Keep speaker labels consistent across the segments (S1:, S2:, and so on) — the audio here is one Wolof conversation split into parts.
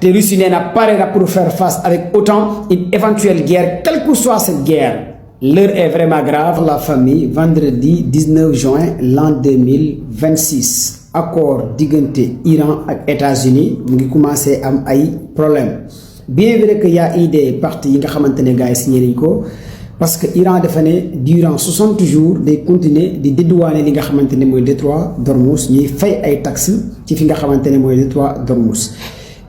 S1: te Russie nee na pare na pour faire face avec OTAN une éventuelle guerre, quelle que soit cette guerre. L'heure est vraiment grave, la famille. Vendredi 19 juin l'an 2026 accord diggante Iran ak États-Unis mu ngi commencé am ay problème. Bien vrai que y a eu des parties yi nga xamante ne gars yi signé nañ ko parce que Iran dafa ne durant 60 jours day continuer di dédouaner li nga xamante ne mooy détroit d'Ormuz ñuy fay ay taxes ci fi nga xamante ne mooy détroit d'Ormuz.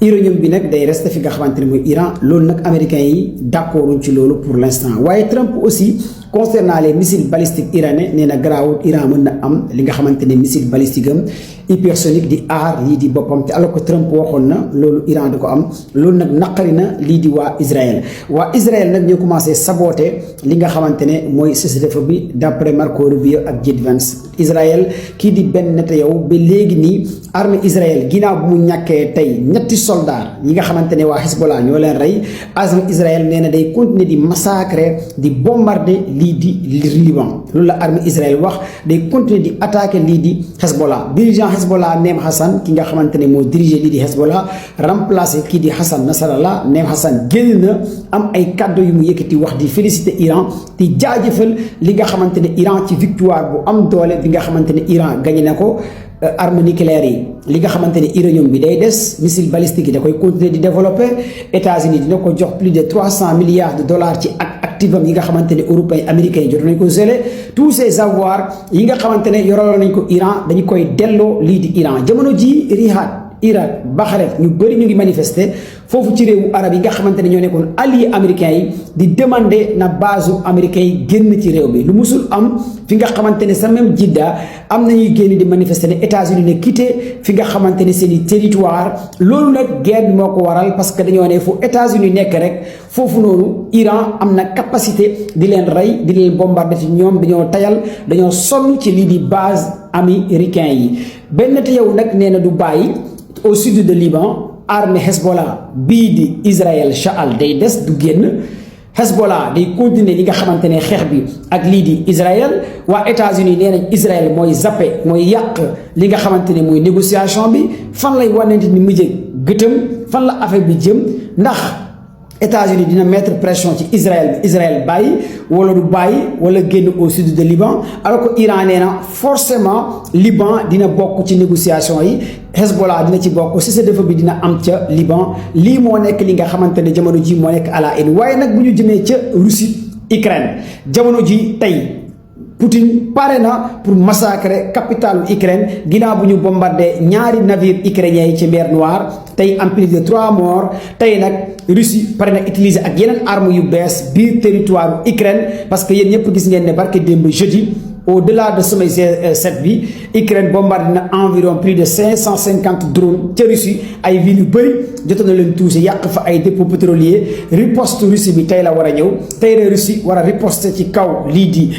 S1: uranium bi nag day reste fi nga xamante ne mooy Iran loolu nag américains yi d'accorduñ ci loolu pour l'instant waaye Trump aussi concernant les missiles balistiques iranais nee na garaawut Iran mën na am li nga xamante ne missile balistique am hypersonique di aar lii di boppam te alors que Trump waxoon na loolu Iran da ko am loolu nag naqari na lii di waa Israël nag ñoo commencé saboter li nga xamante ne mooy cessez-le-feu bi d'après Marco Rubio ak JD Vance. Israël kii di Ben Netanyahu ba léegi nii armée Israël ginnaaw bu mu ñàkkee tey ñetti soldats yi nga xamante ne waa Hezbollah ñoo leen rey armée Israël nee na day continuer di massacrer di bombarder lii di Liban loolu la armée Israël wax day continuer di attaquer lii di Hezbollah dirigeant Hezbollah Neem Hassan ki nga xamante ne moo diriger lii di Hezbollah remplacer kii di Hassan Nasrallah Neem Hassan génn na am ay kàddu yu mu yëkkati wax di féliciter Iran di jaajëfal li nga xamante ne Iran ci victoire bu am doole bi nga xamante ne Iran gagné na ko armes nucléaires yi li nga xamante ne uranium bi day des missile balistique yi da koy continuer di développer États-Unis dina ko jox plus de 300 milliards de dollars ci activam yi nga xamante ne européens américains yi jot nañ ko gelé tous ces avoirs yi nga xamante ne yoraloon nañ ko Iran dañu koy delloo lii di Iran jamono ji Riyad Irak Bahreïn ñu bëri ñu ngi manifester foofu ci réewu arab yi nga xamante ne ñoo nekkoon alliés américains yi di demander na base américains yi génn ci réew bi lu musul am fi nga xamante ne sa même Jidda am nañuy génn di manifester ne États-Unis ne quitté fi nga xamante ne seen i territoire loolu nag guerre bi moo ko waral parce que dañoo ne fu États-Unis nekk rek foofu noonu Iran am na capacité di leen rey di leen bombarder ci ñoom dañoo tayal dañoo sonn ci lii di base américains yi benn te yow nag nee na du bàyyi au sud de Liban armée Hezbollah bii di Israël Sha'al day des du génn Hezbollah day continuer li nga xamante ne xeex bi ak lii di Israël waa États-Unis nee nañ Israël mooy zappe mooy yàq li nga xamante ne mooy négociation bi fan lay wanante ni mujjee gëtëm fan la affaire bi jëm ndax États-Unis dina mettre pression ci Israël bi Israël bàyyi wala du bàyyi wala génn au sud de Liban alors que Iran nee na forcément Liban dina bokk ci négociation yi Hezbollah dina ci bokk cessez-le-feu bi dina am ca Liban lii moo nekk li nga xamante ne jamono ji moo nekk à la une waaye nag bu ñu jëmee ca Russie Ukraine jamono ji tey Poutine pare na pour massacrer capitalu Ukraine ginnaaw bu ñu bombardé ñaari navire ukrainien yi ci mer Noire tey en plus de 3 morts tey nag Russie pare na utiliser ak yeneen armes yu bees biir territoire Ukraine parce que yéen ñëpp gis ngeen ne barke démb jeudi au-delà de sommet G7 bi Ukraine bombardé na environ plus de 550 drones ca Russie ay villes yu bëri jotoon na leen touché yàq fa ay dépôts pétroliers riposte Russie bi tey la war a ñëw tey la Russie war a riposter ci kaw lii di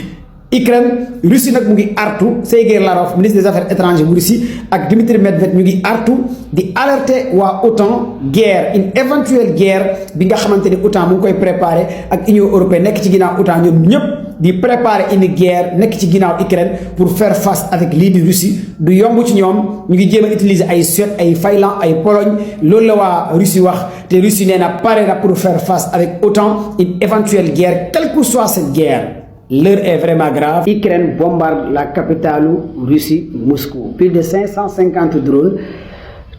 S1: Ukraine Russie nag mu ngi artu Sergey Lavrov ministre des affaires étrangères bu Russie ak Dmitry Medvedev ñu ngi artu di alerter waa OTAN guerre une éventuelle guerre bi nga xamante ne OTAN mu ngi koy préparer ak Union européenne nekk ci ginnaaw OTAN ñoom ñëpp di préparer une guerre nekk ci ginnaaw Ukraine pour faire face avec lii di Russie du yomb ci ñoom ñu ngi jéem a utiliser ay Suède ay Finlande ay Pologne loolu la waa Russie wax te Russie nee na pare na pour faire face avec OTAN une éventuelle guerre quelle que soit cette guerre. L'heure est vraiment grave. Ukraine bombarde la capitale Russie Moscou plus de 550 drones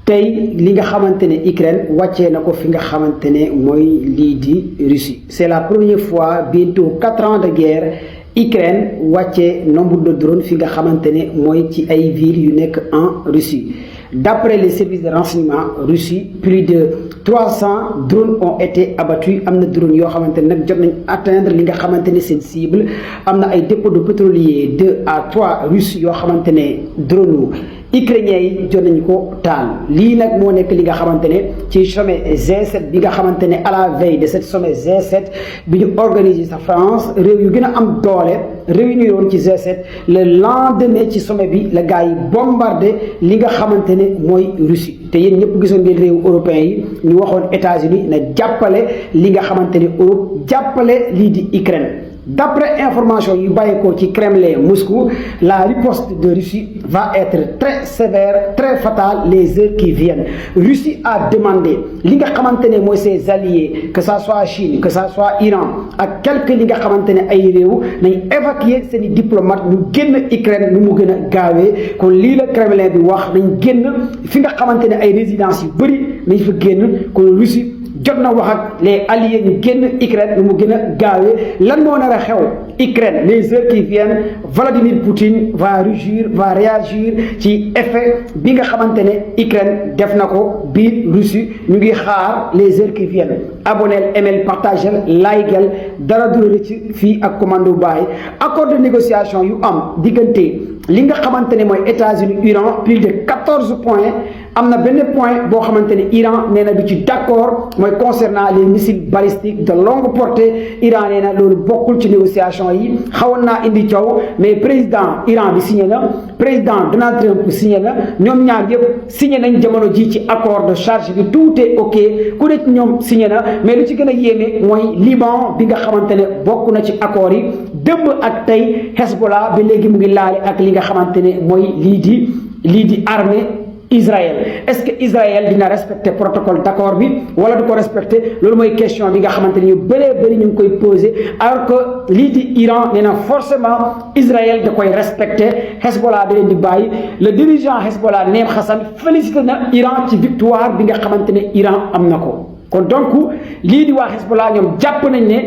S1: tey li nga xamante ne Ukraine wàccee na ko fi nga xamante ne mooy lii di Russie c'est la première fois bientôt 4 ans de guerre Ukraine wàccee nombre de drones fi nga xamante ne mooy ci ay villes yu nekk en Russie d'après les services de renseignement Russie plus de 300 drones ont été abattus am na drones yoo xamante ne nag jot nañ atteindre li nga xamante ne seen cible am na ay dépôts de pétrolier 2 à 3 russes yoo xamante ne drone ukrainiens yi jot nañ ko taal lii nag moo nekk li nga xamante ne ci sommet G7 bi nga xamante ne à la veille de cette sommet G7 bi ñu organisé sa France réew yu gën a am doole réunir woon ci G7 le lendemain ci sommet bi la gars yi bombardé li nga xamante ne mooy Russie te yéen ñëpp gisoon ngeen réew européens yi ñu waxoon États-Unis na jàppale li nga xamante ne Europe jàppale lii di Ukraine D'après information yu bàyyeekoo ci Kremlin Moscou, la riposte de Russie va être très sévère, très fatale les heures qui viennent. Russie a demandé li nga xamante ne mooy ses alliés, que ça soit Chine, que ça soit Iran ak quelques li nga xamante ne ay réew nañ évacuer seeni diplomates ñu génn Ukraine nu mu gën a gaawee. Kon lii la Kremlin bi wax nañ génn fi nga xamante ne ay résidences yu bëri nañ fa génn. Kon Russie jot na wax ak les alliés ñu génn Ukraine nu mu gën a gaawee. Lan moo nar a xew Ukraine les heures qui viennent? Vladimir Poutine va réagir ci effet bi nga xamante ne Ukraine def na ko biir Russie. ñu ngi xaar les heures qui viennent. Abonnel, aimel, partagel, likeel dara du la rëcc fii ak Commando Baye. Accord de négociation yu am diggante li nga xamante ne mooy États-Unis Iran plus de 14 points. am na benn point boo xamante ne Iran nee na du ci d'accord mooy concernant les missiles balistiques de longue portée. Iran nee na loolu bokkul ci négociation yi xawoon naa indi coow mais président Iran bi signé na président Donald Trump signé na ñoom ñaar yëpp signé nañ jamono ji ci accord de charge bi tout est ok ku ne ci ñoom signé na. mais lu ci gën a yéeme mooy Liban bi nga xamante ne bokk na ci accord yi démb ak tey Hezbollah ba léegi mu ngi laale ak li nga xamante ne mooy lii di armée Israël. Est-ce que Israël dina respecter protocole d'accord bi wala du ko respecter? Loolu mooy question bi nga xamante ne ñu bëree bëri ñu ngi koy poser alors que lii di Iran nee na forcément Israël da koy respecter. Hezbollah da leen di bàyyi. Le dirigeant Hezbollah Naim Hassan félicité na Iran ci victoire bi nga xamante ne Iran am na ko. Kon donc lii di waa Hezbollah ñoom jàpp nañ ne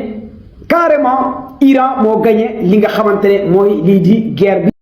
S1: carrément Iran moo gagné li nga xamante ne mooy lii di guerre bi.